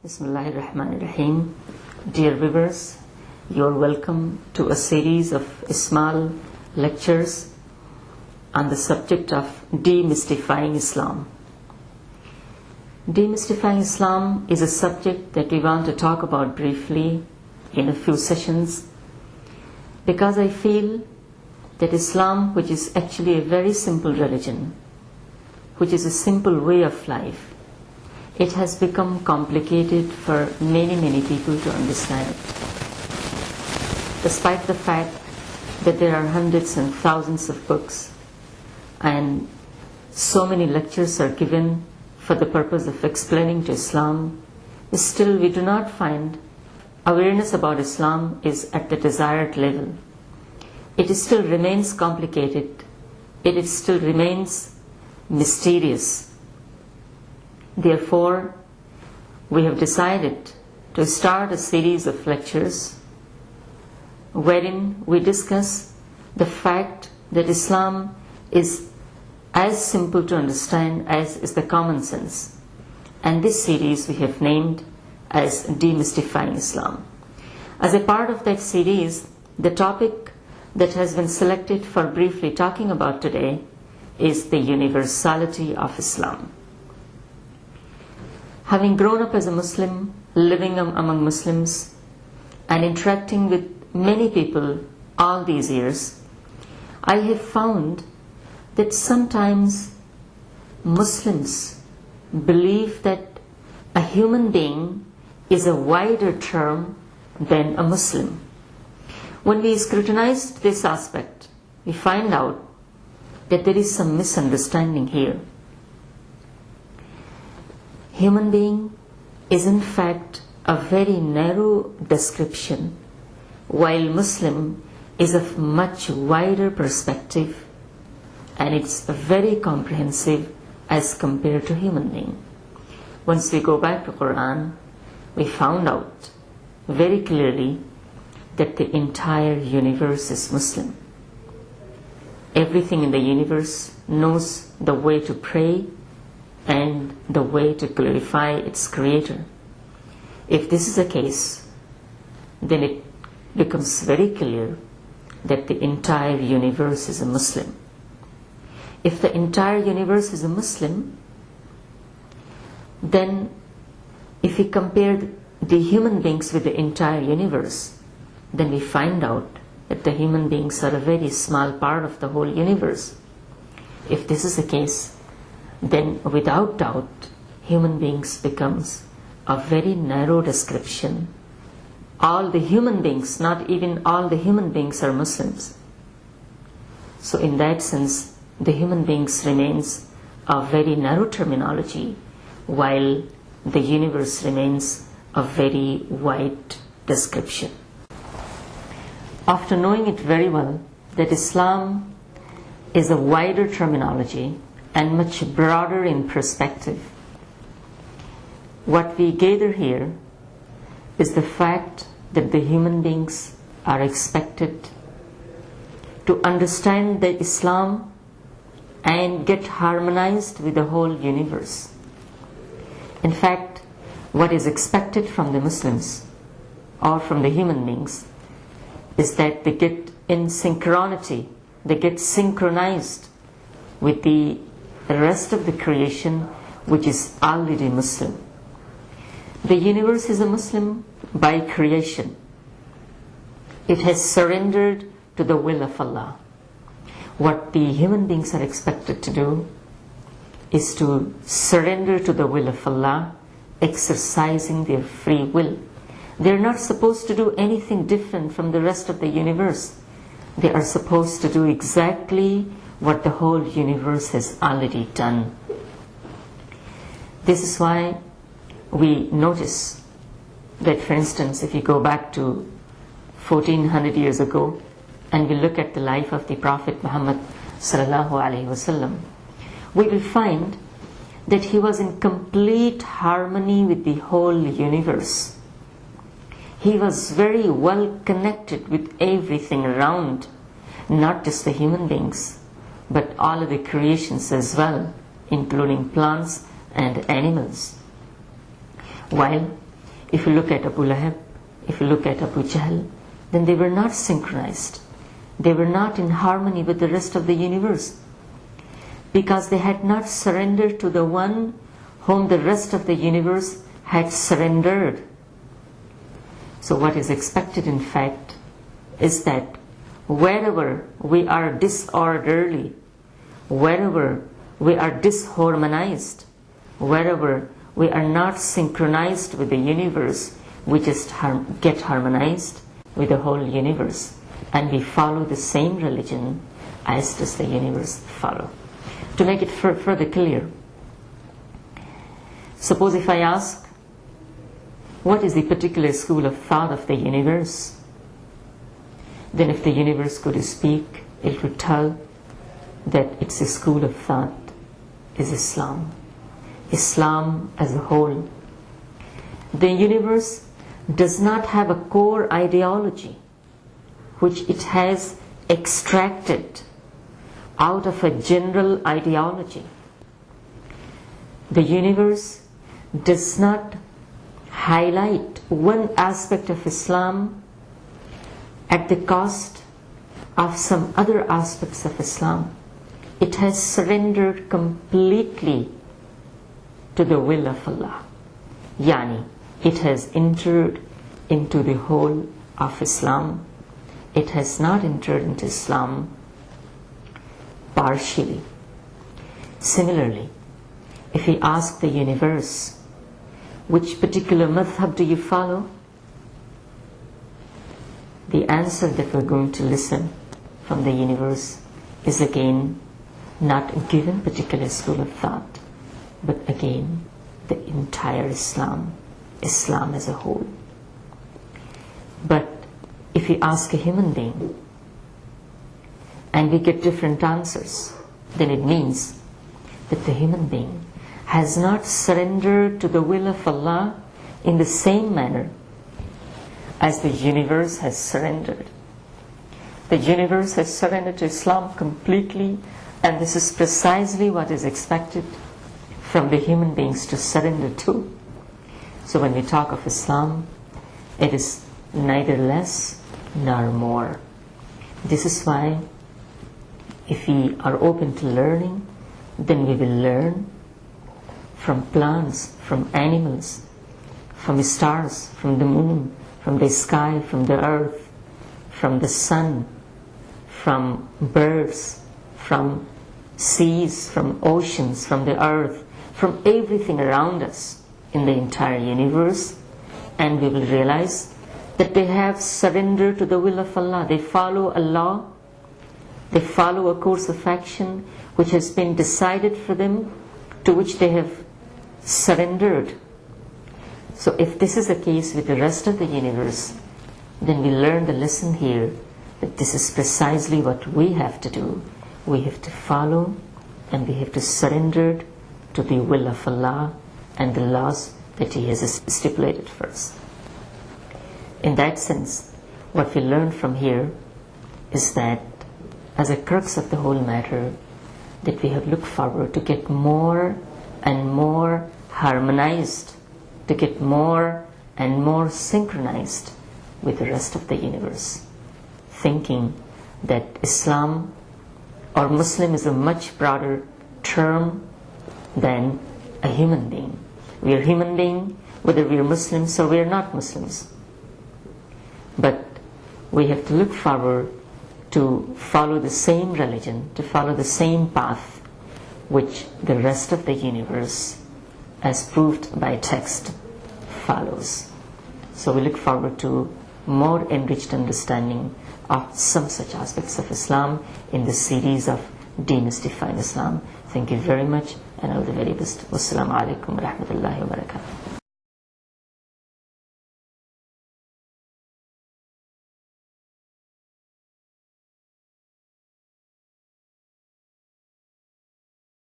Bismillahirrahmanirrahim. Dear viewers, you are welcome to a series of small lectures on the subject of demystifying Islam. Demystifying Islam is a subject that we want to talk about briefly in a few sessions, because I feel that Islam, which is actually a very simple religion, which is a simple way of life, it has become complicated for many people to understand. Despite the fact that there are hundreds and thousands of books and so many lectures are given for the purpose of explaining to Islam, still we do not find awareness about Islam is at the desired level. It still remains complicated. It still remains mysterious. Therefore, we have decided to start a series of lectures wherein we discuss the fact that Islam is as simple to understand as is the common sense. And this series we have named as Demystifying Islam. As a part of that series, the topic that has been selected for briefly talking about today is the universality of Islam. Having grown up as a Muslim, living among Muslims, and interacting with many people all these years, I have found that sometimes Muslims believe that a human being is a wider term than a Muslim. When we scrutinized this aspect, we find out that there is some misunderstanding here. Human being is in fact a very narrow description, while Muslim is of much wider perspective, and it's very comprehensive as compared to human being. Once we go back to Qur'an, we found out very clearly that the entire universe is Muslim. Everything in the universe knows the way to pray and the way to glorify its creator. If this is the case, then it becomes very clear that the entire universe is a Muslim. If the entire universe is a Muslim, then if we compare the human beings with the entire universe, then we find out that the human beings are a very small part of the whole universe. If this is the case, then without doubt human beings becomes a very narrow description. All the human beings, not even all the human beings, are Muslims. So in that sense, the human beings remains a very narrow terminology, while the universe remains a very wide description. After knowing it very well that Islam is a wider terminology and much broader in perspective, what we gather here is the fact that the human beings are expected to understand the Islam and get harmonized with the whole universe. In fact, what is expected from the Muslims or from the human beings is that they get in synchronity, they get synchronized with the rest of the creation, which is already Muslim. The universe is a Muslim by creation. It has surrendered to the will of Allah. What the human beings are expected to do is to surrender to the will of Allah, exercising their free will. They're not supposed to do anything different from the rest of the universe. They are supposed to do exactly what the whole universe has already done. This is why we notice that, for instance, if you go back to 1400 years ago and we look at the life of the Prophet Muhammad sallallahu alaihi wasallam, we will find that he was in complete harmony with the whole universe. He was very well connected with everything around, not just the human beings, but all of the creations as well, including plants and animals. While If you look at Abu Lahab, if you look at Abu Jahl, then they were not synchronized. They were not in harmony with the rest of the universe, because they had not surrendered to the one whom the rest of the universe had surrendered. So what is expected, in fact, is that wherever we are disorderly, wherever we are disharmonized, wherever we are not synchronized with the universe, we just get harmonized with the whole universe, and we follow the same religion as does the universe follow. To make it further clear, suppose if I ask, what is the particular school of thought of the universe? Then if the universe could speak, it would tell that its school of thought is Islam. Islam as a whole. The universe does not have a core ideology which it has extracted out of a general ideology. The universe does not highlight one aspect of Islam at the cost of some other aspects of Islam. It has surrendered completely to the will of Allah. Yani, it has entered into the whole of Islam. It has not entered into Islam partially. Similarly, if we ask the universe, which particular madhab do you follow? The answer that we're going to listen from the universe is again not given particular school of thought, but again the entire Islam, Islam as a whole. But if we ask a human being and we get different answers, then it means that the human being has not surrendered to the will of Allah in the same manner as the universe has surrendered. The universe has surrendered to Islam completely, and this is precisely what is expected from the human beings to surrender to. So when we talk of Islam, it is neither less nor more. This is why if we are open to learning, then we will learn from plants, from animals, from stars, from the moon, from the sky, from the earth, from the sun, from birds, from seas, from oceans, from the earth, from everything around us in the entire universe, and we will realize that they have surrendered to the will of Allah. They follow Allah, they follow a course of action which has been decided for them, to which they have surrendered. So if this is the case with the rest of the universe, then we learn the lesson here that this is precisely what we have to do. We have to follow and we have to surrender to the will of Allah and the laws that He has stipulated for us. In that sense, what we learn from here is that as a crux of the whole matter, that we have looked forward to get more and more harmonized, to get more and more synchronized with the rest of the universe, thinking that Islam or Muslim is a much broader term than a human being. We are human being, whether we are Muslims or we are not Muslims. But we have to look forward to follow the same religion, to follow the same path which the rest of the universe, as proved by text, follows. So we look forward to more enriched understanding of some such aspects of Islam in the series of Demystifying Islam. Thank you very much, and all the very best. Wassalamu alaikum wa rahmatullahi wa barakatuh.